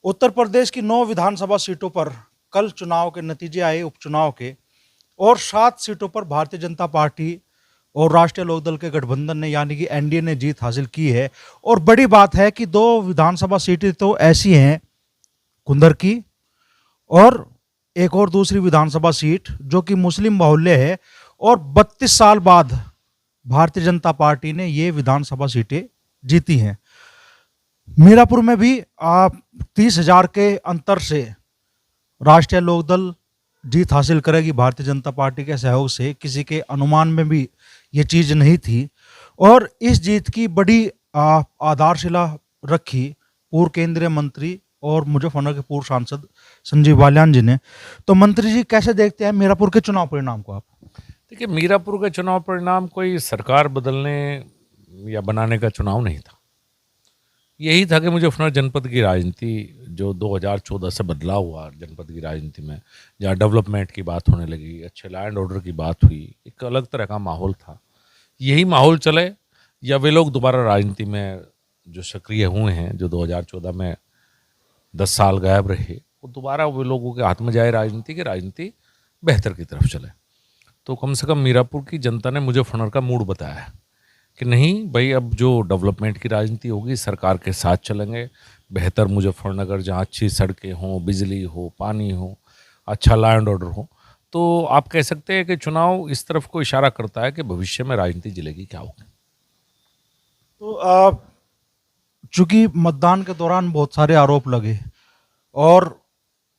उत्तर प्रदेश की 9 विधानसभा सीटों पर कल चुनाव के नतीजे आए उपचुनाव के। और 7 सीटों पर भारतीय जनता पार्टी और राष्ट्रीय लोकदल के गठबंधन ने यानी कि एनडीए ने जीत हासिल की है। और बड़ी बात है कि 2 विधानसभा सीटें तो ऐसी हैं कुंदर की, और एक और दूसरी विधानसभा सीट जो कि मुस्लिम बाहुल्य है। और 32 साल बाद भारतीय जनता पार्टी ने ये विधानसभा सीटें जीती हैं। मीरापुर में भी 30,000 के अंतर से राष्ट्रीय लोकदल जीत हासिल करेगी भारतीय जनता पार्टी के सहयोग से। किसी के अनुमान में भी ये चीज़ नहीं थी। और इस जीत की बड़ी आधारशिला रखी पूर्व केंद्रीय मंत्री और मुजफ्फरनगर के पूर्व सांसद संजीव बालियान जी ने। तो मंत्री जी, कैसे देखते हैं मीरापुर के चुनाव परिणाम को आप? देखिए, मीरापुर का चुनाव परिणाम कोई सरकार बदलने या बनाने का चुनाव नहीं था। यही था कि मुजफ्फरनगर जनपद की राजनीति जो 2014 से बदलाव हुआ जनपद की राजनीति में, जहाँ डेवलपमेंट की बात होने लगी, अच्छे लैंड ऑर्डर की बात हुई, एक अलग तरह का माहौल था। यही माहौल चले या वे लोग दोबारा राजनीति में जो सक्रिय हुए हैं, जो 2014 में 10 साल गायब रहे, वो दोबारा वे लोगों के हाथ में जाए राजनीति, की राजनीति बेहतर की तरफ चले। तो कम से कम मीरापुर की जनता ने मुजफ्फरनगर का मूड बताया है कि नहीं भाई, अब जो डेवलपमेंट की राजनीति होगी सरकार के साथ चलेंगे। बेहतर मुजफ्फरनगर, जहाँ अच्छी सड़कें हों, बिजली हो, पानी हो, अच्छा लैंड ऑर्डर हो। तो आप कह सकते हैं कि चुनाव इस तरफ को इशारा करता है कि भविष्य में राजनीति जिले की क्या होगी। तो चूंकि मतदान के दौरान बहुत सारे आरोप लगे और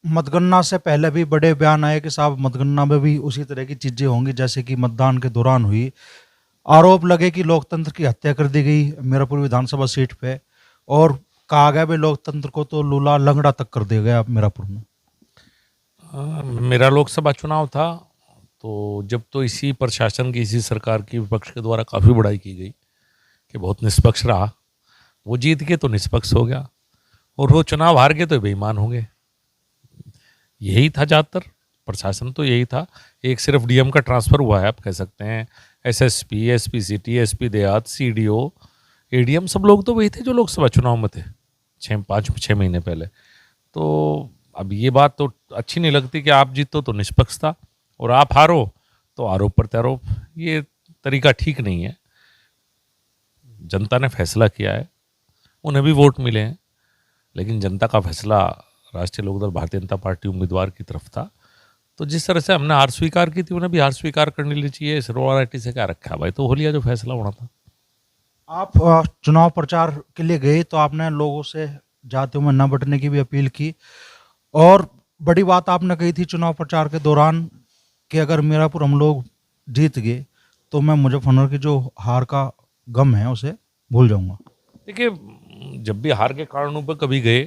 मतगणना से पहले भी बड़े बयान आए कि साहब मतगणना में भी उसी तरह की चीज़ें होंगी जैसे कि मतदान के दौरान हुई। आरोप लगे कि लोकतंत्र की हत्या कर दी गई मीरापुर विधानसभा सीट पे, और कहा गया भी लोकतंत्र को तो लूला लंगड़ा तक कर दिया गया मीरापुर में। मेरा लोकसभा चुनाव था तो जब तो इसी प्रशासन की, इसी सरकार की, विपक्ष के द्वारा काफ़ी बड़ाई की गई कि बहुत निष्पक्ष रहा। वो जीत के तो निष्पक्ष हो गया और वो चुनाव हार के तो बेईमान हो गए। यही था ज़्यादातर, प्रशासन तो यही था। एक सिर्फ डीएम का ट्रांसफ़र हुआ है, आप कह सकते हैं। एसएसपी, एसपी सिटी, एसपी देहात, सीडीओ, एडीएम सब लोग तो वही थे जो लोकसभा चुनाव में थे 6 महीने पहले। तो अब ये बात तो अच्छी नहीं लगती कि आप जीतो तो निष्पक्ष था और आप हारो तो आरोप प्रत्यारोप। ये तरीका ठीक नहीं है। जनता ने फैसला किया है, उन्हें भी वोट मिले हैं, लेकिन जनता का फैसला राष्ट्रीय लोकदल भारतीय जनता पार्टी उम्मीदवार की तरफ था। तो जिस तरह से हमने हार स्वीकार की थी, उन्हें भी हार स्वीकार करने ली चाहिए। इस रोआटी से क्या रखा है भाई, तो हो लिया जो फैसला होना था। आप चुनाव प्रचार के लिए गए तो आपने लोगों से जातियों में न बंटने की भी अपील की, और बड़ी बात आपने कही थी चुनाव प्रचार के दौरान कि अगर मीरापुर हम लोग जीत गए तो मैं मुजफ्फरनगर की जो हार का गम है उसे भूल जाऊंगा। देखिए, जब भी हार के कारणों पर कभी गए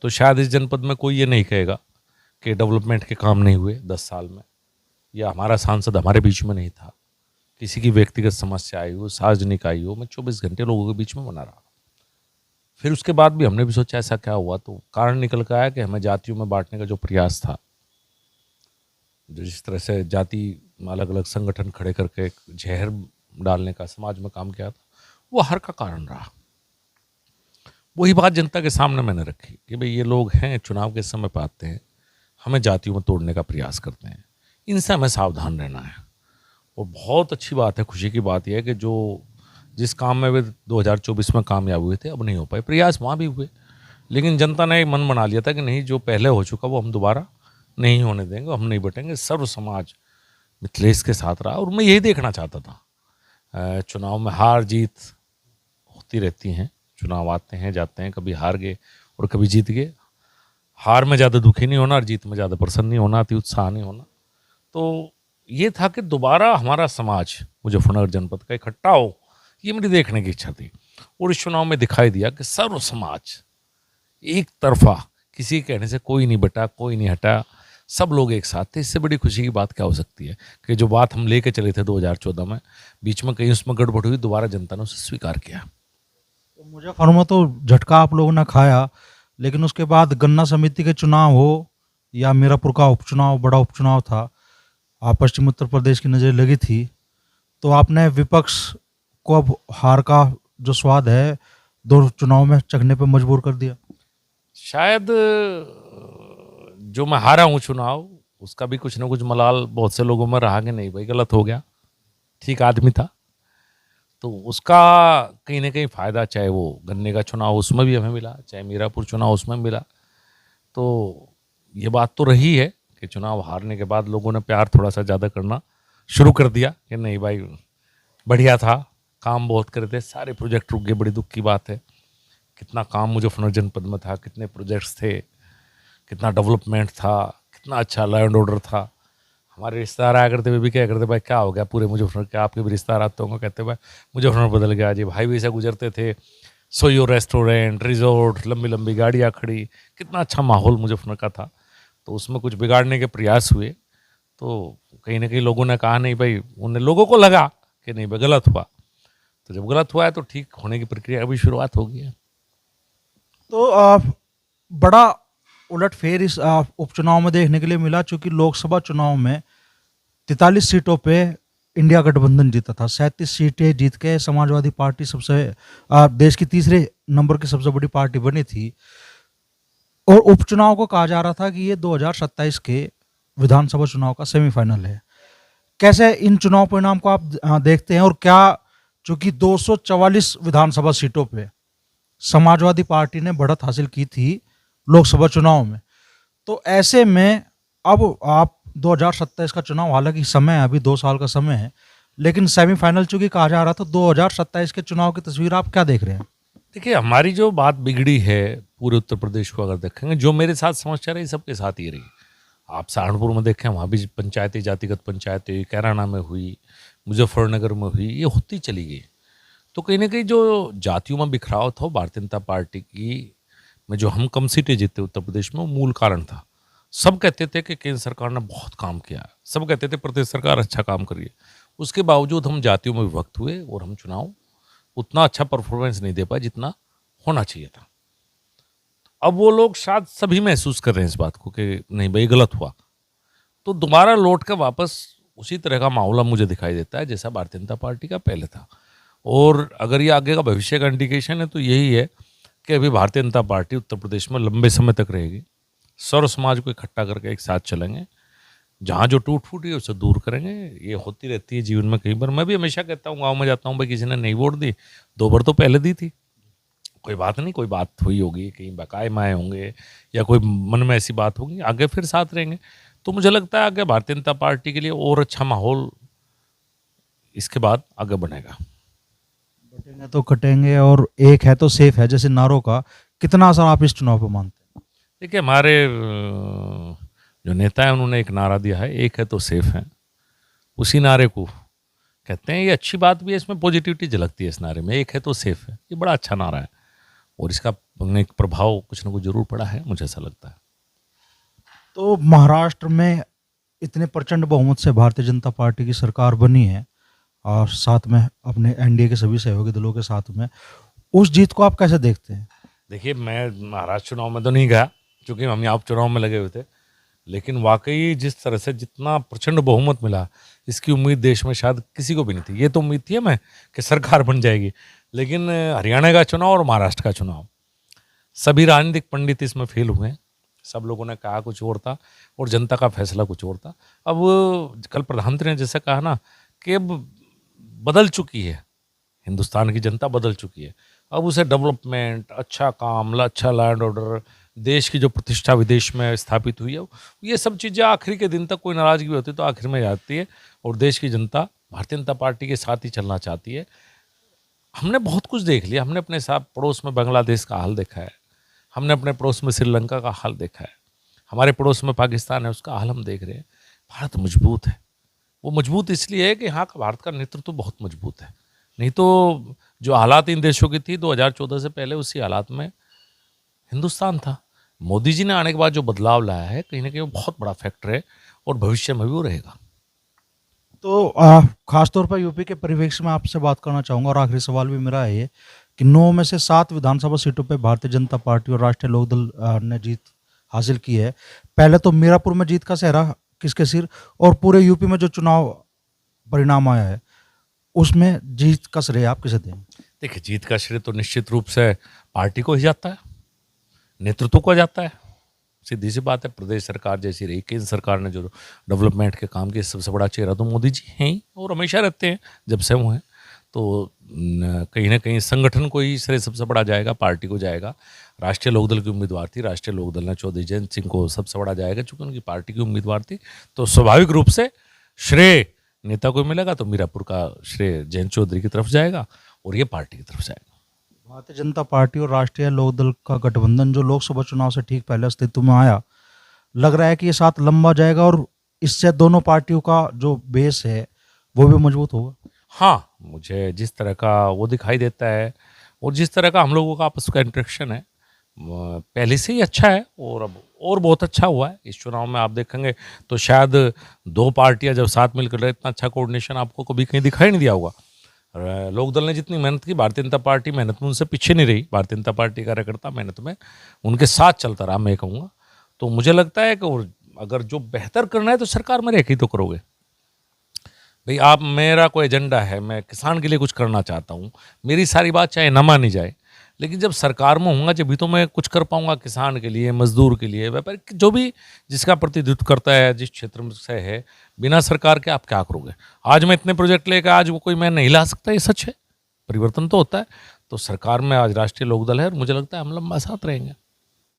तो शायद इस जनपद में कोई ये नहीं कहेगा कि डेवलपमेंट के काम नहीं हुए 10 साल में, या हमारा सांसद हमारे बीच में नहीं था, किसी की व्यक्तिगत समस्या आई हो, सार्वजनिक आई हो। मैं 24 घंटे लोगों के बीच में बना रहा। फिर उसके बाद भी हमने भी सोचा ऐसा क्या हुआ, तो कारण निकल कर आया कि हमें जातियों में बांटने का जो प्रयास था, जो जिस तरह से जाति अलग अलग संगठन खड़े करके एक जहर डालने का समाज में काम किया था, वो हार का कारण रहा। वही बात जनता के सामने मैंने रखी कि भाई ये लोग हैं, चुनाव के समय पर आते हैं, हमें जातियों में तोड़ने का प्रयास करते हैं, इनसे हमें सावधान रहना है। और बहुत अच्छी बात है, खुशी की बात यह है कि जो जिस काम में वे 2024 में कामयाब हुए थे अब नहीं हो पाए। प्रयास वहाँ भी हुए, लेकिन जनता ने मन बना लिया था कि नहीं, जो पहले हो चुका वो हम दोबारा नहीं होने देंगे, हम नहीं बटेंगे। सर्व समाज मिथिलेश के साथ रहा और मैं यही देखना चाहता था। चुनाव में हार जीत होती रहती हैं, चुनाव आते हैं जाते हैं, कभी हार गए और कभी जीत गए। हार में ज़्यादा दुखी नहीं होना और जीत में ज़्यादा प्रसन्न नहीं होना, अति उत्साह नहीं होना। तो ये था कि दोबारा हमारा समाज मुजफ्फरनगर जनपद का इकट्ठा हो, ये मेरी देखने की इच्छा थी। और इस चुनाव में दिखाई दिया कि सर्व समाज एक तरफा, किसी के कहने से कोई नहीं बटा, कोई नहीं हटा, सब लोग एक साथ थे। इससे बड़ी खुशी की बात क्या हो सकती है कि जो बात हम लेके चले थे 2014 में, बीच में कहीं उसमें गड़बड़ हुई, दोबारा जनता ने उसे स्वीकार किया। तो मुजफ्फरनगर तो झटका आप लोगों ने खाया, लेकिन उसके बाद गन्ना समिति के चुनाव हो या मीरापुर का उपचुनाव, बड़ा उपचुनाव था, आप पश्चिम उत्तर प्रदेश की नज़र लगी थी, तो आपने विपक्ष को अब हार का जो स्वाद है दो चुनाव में चखने पर मजबूर कर दिया। शायद जो मैं हारा हूँ चुनाव, उसका भी कुछ ना कुछ मलाल बहुत से लोगों में रहा कि नहीं भाई गलत हो गया, ठीक आदमी था, तो उसका कहीं ना कहीं फ़ायदा, चाहे वो गन्ने का चुनाव उसमें भी हमें मिला, चाहे मीरापुर चुनाव उसमें मिला। तो ये बात तो रही है कि चुनाव हारने के बाद लोगों ने प्यार थोड़ा सा ज़्यादा करना शुरू कर दिया कि नहीं भाई बढ़िया था, काम बहुत करे थे, सारे प्रोजेक्ट रुक गए, बड़ी दुख की बात है। कितना काम मुजफ्फरनगर जनपद में था, कितने प्रोजेक्ट्स थे, कितना डेवलपमेंट था, कितना अच्छा लैंड ऑर्डर था। हमारे रिश्तेदार आया करते हुए भी क्या करते, भाई क्या हो गया पूरे मुजफ्फरनगर के, आपके भी रिश्तेदार आते होंगे, कहते भाई मुजफ्फरनगर बदल गया जी, भाई भी से गुजरते थे, सोयो रेस्टोरेंट, रिजॉर्ट, लंबी लंबी गाड़ियाँ खड़ी, कितना अच्छा माहौल मुजफ्फरनगर का था। तो उसमें कुछ बिगाड़ने के प्रयास हुए, तो कहीं ना कहीं लोगों ने कहा नहीं भाई, उन्हें लोगों को लगा कि नहीं भाई गलत हुआ, तो जब गलत हुआ है तो ठीक होने की प्रक्रिया अभी शुरुआत हो गई है। तो बड़ा उलटफेर इस उपचुनाव में देखने के लिए मिला, चूंकि लोकसभा चुनाव में 43 सीटों पे इंडिया गठबंधन जीता था, 37 सीटें जीत के समाजवादी पार्टी सबसे देश की तीसरे नंबर की सबसे बड़ी पार्टी बनी थी। और उपचुनाव को कहा जा रहा था कि ये 2027 के विधानसभा चुनाव का सेमीफाइनल है। कैसे इन चुनाव परिणाम को आप देखते हैं, और क्या चूंकि 244 विधानसभा सीटों पे समाजवादी पार्टी ने बढ़त हासिल की थी लोकसभा चुनाव में, तो ऐसे में अब आप 2027 का चुनाव, हालांकि समय है, अभी 2 साल का समय है, लेकिन सेमीफाइनल चूंकि कहा जा रहा था, 2027 के चुनाव की तस्वीर आप क्या देख रहे हैं? देखिए हमारी जो बात बिगड़ी है पूरे उत्तर प्रदेश को अगर देखेंगे, जो मेरे साथ समस्या रही सबके साथ ही रही। आप सहारनपुर में देखें, वहाँ भी पंचायतें, जातिगत पंचायतें हुई, कैराना में हुई, मुजफ्फरनगर में हुई, ये होती चली गई। तो कहीं ना कहीं जो जातियों में बिखराव था वो भारतीय जनता पार्टी की में जो हम कम सीटें जीते उत्तर प्रदेश में, वो मूल कारण था। सब कहते थे कि केंद्र सरकार ने बहुत काम किया, सब कहते थे प्रदेश सरकार अच्छा काम कर रही है, उसके बावजूद हम जातियों में विभक्त हुए और हम चुनाव उतना अच्छा परफॉर्मेंस नहीं दे पाए जितना होना चाहिए था। अब वो लोग शायद सभी महसूस कर रहे हैं इस बात को कि नहीं भाई गलत हुआ, तो दोबारा लौट कर वापस उसी तरह का माहौल मुझे दिखाई देता है जैसा भारतीय जनता पार्टी का पहले था। और अगर ये आगे का भविष्य का इंडिकेशन है तो यही है कि अभी भारतीय जनता पार्टी उत्तर प्रदेश में लंबे समय तक रहेगी, सर्व समाज को इकट्ठा करके एक साथ चलेंगे, जहाँ जो टूट फूट है उसे दूर करेंगे। ये होती रहती है जीवन में, कई बार मैं भी हमेशा कहता हूँ, गाँव में जाता हूँ, भाई किसी ने नहीं वोट दी, 2 बार तो पहले दी थी, कोई बात नहीं, कोई बात हुई होगी, कहीं बकाए माए होंगे या कोई मन में ऐसी बात होगी, आगे फिर साथ रहेंगे। तो मुझे लगता है आगे भारतीय जनता पार्टी के लिए और अच्छा माहौल इसके बाद आगे बनेगा। बटेंगे तो कटेंगे और एक है तो सेफ है, जैसे नारों का कितना असर आप इस चुनाव पर मानते हैं? देखिए हमारे जो नेता हैं उन्होंने एक नारा दिया है, एक है तो सेफ है, उसी नारे को कहते हैं। ये अच्छी बात भी है, इसमें पॉजिटिविटी झलकती है इस नारे में, एक है तो सेफ है, ये बड़ा अच्छा नारा है और इसका एक प्रभाव कुछ ना कुछ जरूर पड़ा है, मुझे ऐसा लगता है। तो महाराष्ट्र में इतने प्रचंड बहुमत से भारतीय जनता पार्टी की सरकार बनी है, और साथ में अपने एनडीए के सभी सहयोगी दलों के साथ में, उस जीत को आप कैसे देखते हैं? देखिए मैं महाराष्ट्र चुनाव में तो नहीं गया क्योंकि हम यहाँ चुनाव में लगे हुए थे, लेकिन वाकई जिस तरह से जितना प्रचंड बहुमत मिला, इसकी उम्मीद देश में शायद किसी को भी नहीं थी। ये तो उम्मीद थी हमें कि सरकार बन जाएगी, लेकिन हरियाणा का चुनाव और महाराष्ट्र का चुनाव, सभी राजनीतिक पंडित इसमें फेल हुए। सब लोगों ने कहा कुछ और था और जनता का फैसला कुछ और था। अब कल प्रधानमंत्री ने जैसे कहा ना कि अब बदल चुकी है, हिंदुस्तान की जनता बदल चुकी है, अब उसे डेवलपमेंट, अच्छा काम, अच्छा लैंड ऑर्डर, देश की जो प्रतिष्ठा विदेश में स्थापित हुई है, ये सब चीज़ें आखिरी के दिन तक, कोई नाराज़गी होती तो आखिर में जाती है, और देश की जनता भारतीय जनता पार्टी के साथ ही चलना चाहती है। हमने बहुत कुछ देख लिया, हमने अपने साथ पड़ोस में बांग्लादेश का हाल देखा है, हमने अपने पड़ोस में श्रीलंका का हाल देखा है, हमारे पड़ोस में पाकिस्तान है, उसका हाल हम देख रहे हैं। भारत मजबूत है, वो मजबूत इसलिए है कि यहाँ का भारत का नेतृत्व बहुत मजबूत है, नहीं तो जो हालात इन देशों की थी 2014 से पहले, उसी हालात में हिंदुस्तान था। मोदी जी ने आने के बाद जो बदलाव लाया है, कहीं ना कहीं वो बहुत बड़ा फैक्टर है और भविष्य में भी वो रहेगा। तो खासतौर पर यूपी के परिवेश में आपसे बात करना चाहूँगा, और आखिरी सवाल भी मेरा है ये कि 9 में से 7 विधानसभा सीटों पे भारतीय जनता पार्टी और राष्ट्रीय लोकदल ने जीत हासिल की है। पहले तो मीरापुर में जीत का सेहरा किसके सिर, और पूरे यूपी में जो चुनाव परिणाम आया है उसमें जीत का श्रेय आप किसे देंगे? देखिए जीत का श्रेय तो निश्चित रूप से पार्टी को ही जाता है, नेतृत्व को जाता है। सीधी सी बात है, प्रदेश सरकार जैसी रही, केंद्र सरकार ने जो डेवलपमेंट के काम किए, सबसे बड़ा चेहरा तो मोदी जी हैं ही, और हमेशा रहते हैं जब से वो हैं। तो कहीं ना कहीं संगठन को ही श्रेय सबसे बड़ा जाएगा, पार्टी को जाएगा। राष्ट्रीय लोकदल की उम्मीदवार थी, राष्ट्रीय लोकदल ने चौधरी जयंत सिंह को सबसे बड़ा जाएगा, चूंकि उनकी पार्टी की उम्मीदवार थी। तो स्वाभाविक रूप से श्रेय नेता को मिलेगा, तो मीरापुर का श्रेय जयंत चौधरी की तरफ जाएगा और ये पार्टी की तरफ जाएगा। भारतीय जनता पार्टी और राष्ट्रीय लोकदल का गठबंधन जो लोकसभा चुनाव से ठीक पहले अस्तित्व में आया, लग रहा है कि ये साथ लंबा जाएगा और इससे दोनों पार्टियों का जो बेस है वो भी मजबूत होगा। हाँ, मुझे जिस तरह का वो दिखाई देता है और जिस तरह का हम लोगों का आपस का इंटरेक्शन है, पहले से ही अच्छा है और अब और बहुत अच्छा हुआ है। इस चुनाव में आप देखेंगे तो शायद दो पार्टियां जब साथ मिलकर रहे, इतना अच्छा कोऑर्डिनेशन आपको कभी कहीं दिखाई नहीं दिया होगा। लोकदल ने जितनी मेहनत की, भारतीय जनता पार्टी मेहनत में उनसे पीछे नहीं रही। भारतीय जनता पार्टी कार्यकर्ता मेहनत में उनके साथ चलता रहा, मैं कहूँगा। तो मुझे लगता है कि अगर जो बेहतर करना है तो सरकार में रह के ही तो करोगे भाई। आप, मेरा कोई एजेंडा है, मैं किसान के लिए कुछ करना चाहता हूँ, मेरी सारी बात चाहे न मानी जाए, लेकिन जब सरकार में होऊंगा जब भी तो मैं कुछ कर पाऊंगा किसान के लिए, मजदूर के लिए, व्यापारी, जो भी जिसका प्रतिनिधित्व करता है, जिस क्षेत्र में से है। बिना सरकार के आप क्या करोगे? आज मैं इतने प्रोजेक्ट लेकर आज वो कोई मैं नहीं ला सकता, ये सच है। परिवर्तन तो होता है। तो सरकार में आज राष्ट्रीय लोकदल है और मुझे लगता है हम लंबा साथ रहेंगे।